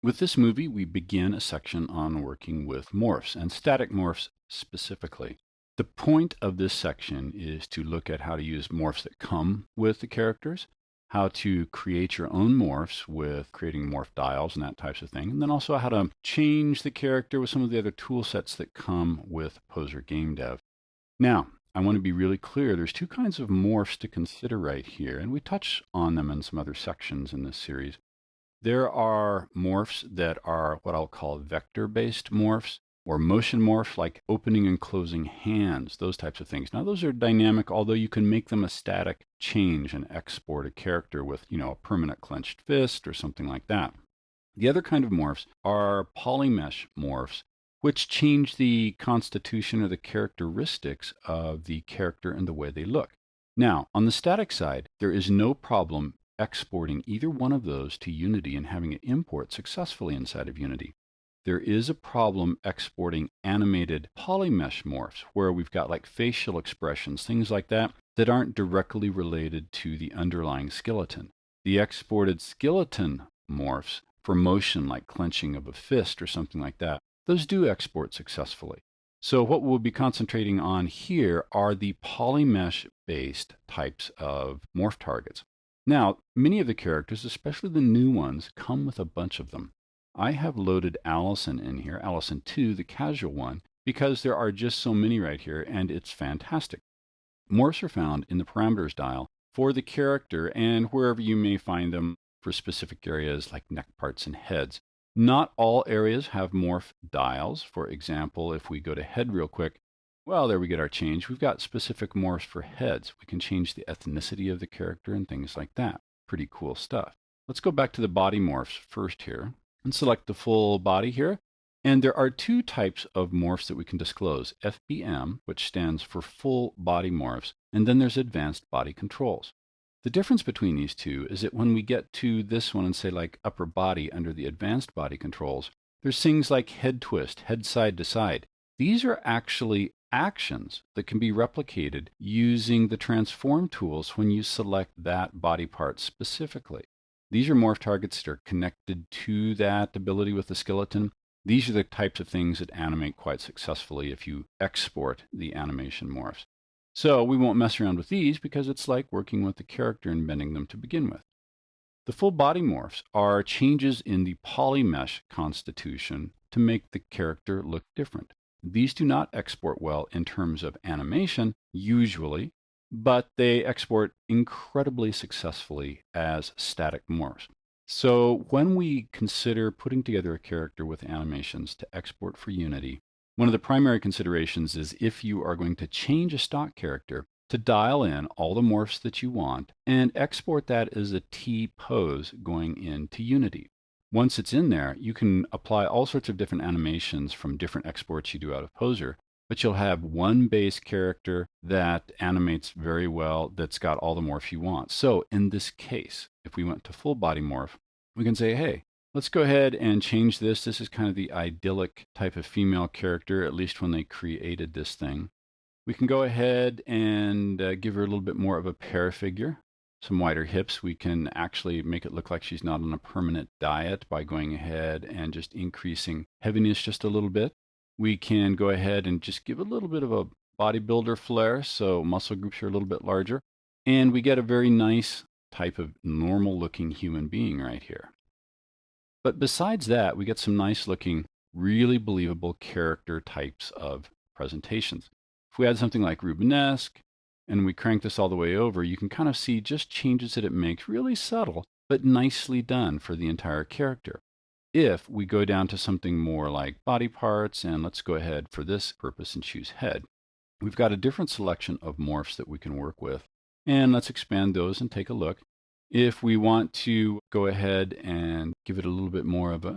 With this movie, we begin a section on working with morphs and static morphs specifically. The point of this section is to look at how to use morphs that come with the characters, how to create your own morphs with creating morph dials and that types of thing, and then also how to change the character with some of the other tool sets that come with Poser Game Dev. Now, I want to be really clear. There's two kinds of morphs to consider right here, and we touch on them in some other sections in this series. There are morphs that are what I'll call vector-based morphs or motion morphs like opening and closing hands, those types of things. Now, those are dynamic, although you can make them a static change and export a character with, a permanent clenched fist or something like that. The other kind of morphs are polymesh morphs, which change the constitution or the characteristics of the character and the way they look. Now, on the static side, there is no problem exporting either one of those to Unity and having it import successfully inside of Unity. There is a problem exporting animated polymesh morphs where we've got like facial expressions, things like that, that aren't directly related to the underlying skeleton. The exported skeleton morphs for motion like clenching of a fist or something like that, those do export successfully. So what we'll be concentrating on here are the polymesh-based types of morph targets. Now, many of the characters, especially the new ones, come with a bunch of them. I have loaded Allison in here, Allison 2, the casual one, because there are just so many right here, and it's fantastic. Morphs are found in the parameters dial for the character and wherever you may find them for specific areas like neck parts and heads. Not all areas have morph dials. For example, if we go to head real quick, well, there we get our change. We've got specific morphs for heads. We can change the ethnicity of the character and things like that. Pretty cool stuff. Let's go back to the body morphs first here and select the full body here. And there are two types of morphs that we can disclose. FBM, which stands for full body morphs, and then there's advanced body controls. The difference between these two is that when we get to this one and say like upper body under the advanced body controls, there's things like head twist, head side to side. These are actually actions that can be replicated using the transform tools when you select that body part specifically. These are morph targets that are connected to that ability with the skeleton. These are the types of things that animate quite successfully if you export the animation morphs. So we won't mess around with these because it's like working with the character and bending them to begin with. The full body morphs are changes in the polymesh constitution to make the character look different. These do not export well in terms of animation, usually, but they export incredibly successfully as static morphs. So when we consider putting together a character with animations to export for Unity, one of the primary considerations is if you are going to change a stock character, to dial in all the morphs that you want and export that as a T-pose going into Unity. Once it's in there, you can apply all sorts of different animations from different exports you do out of Poser, but you'll have one base character that animates very well that's got all the morphs you want. So in this case, if we went to full body morph, we can say, hey, let's go ahead and change this. This is kind of the idyllic type of female character, at least when they created this thing. We can go ahead and give her a little bit more of a pear figure. Some wider hips. We can actually make it look like she's not on a permanent diet by going ahead and just increasing heaviness just a little bit. We can go ahead and just give a little bit of a bodybuilder flair, so muscle groups are a little bit larger. And we get a very nice type of normal looking human being right here. But besides that, we get some nice looking, really believable character types of presentations. If we add something like Rubenesque, and we crank this all the way over, you can kind of see just changes that it makes, really subtle, but nicely done for the entire character. If we go down to something more like body parts, and let's go ahead for this purpose and choose head, we've got a different selection of morphs that we can work with. And let's expand those and take a look. If we want to go ahead and give it a little bit more of a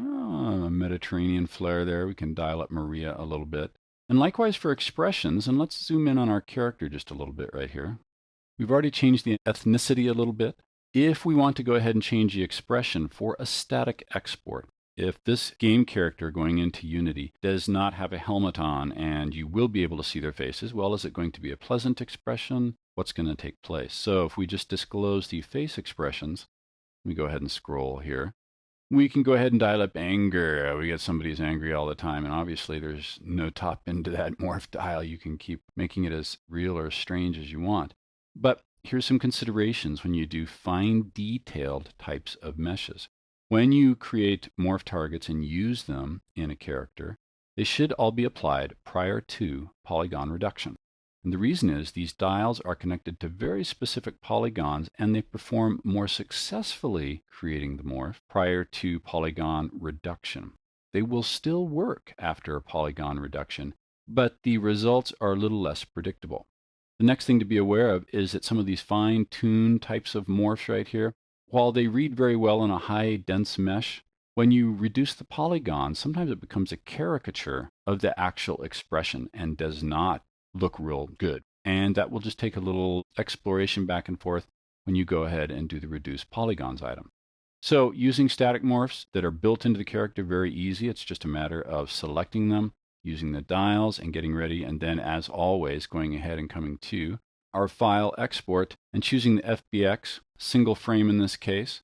Mediterranean flair there, we can dial up Maria a little bit. And likewise for expressions, and let's zoom in on our character just a little bit right here. We've already changed the ethnicity a little bit. If we want to go ahead and change the expression for a static export, if this game character going into Unity does not have a helmet on and you will be able to see their faces, well, is it going to be a pleasant expression? What's going to take place? So if we just disclose the face expressions, we go ahead and scroll here. We can go ahead and dial up anger. We get somebody who's angry all the time, and obviously there's no top end to that morph dial. You can keep making it as real or strange as you want. But here's some considerations when you do fine detailed types of meshes. When you create morph targets and use them in a character, they should all be applied prior to polygon reduction. And the reason is these dials are connected to very specific polygons and they perform more successfully creating the morph prior to polygon reduction. They will still work after a polygon reduction, but the results are a little less predictable. The next thing to be aware of is that some of these fine-tuned types of morphs right here, while they read very well in a high dense mesh, when you reduce the polygons, sometimes it becomes a caricature of the actual expression and does not look real good. And that will just take a little exploration back and forth when you go ahead and do the reduce polygons item. So using static morphs that are built into the character, very easy. It's just a matter of selecting them, using the dials and getting ready. And then as always, going ahead and coming to our file export and choosing the FBX single frame in this case.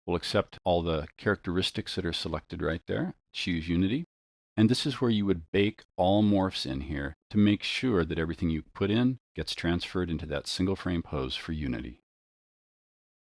We'll accept all the characteristics that are selected right there. Choose Unity. And this is where you would bake all morphs in here to make sure that everything you put in gets transferred into that single frame pose for Unity.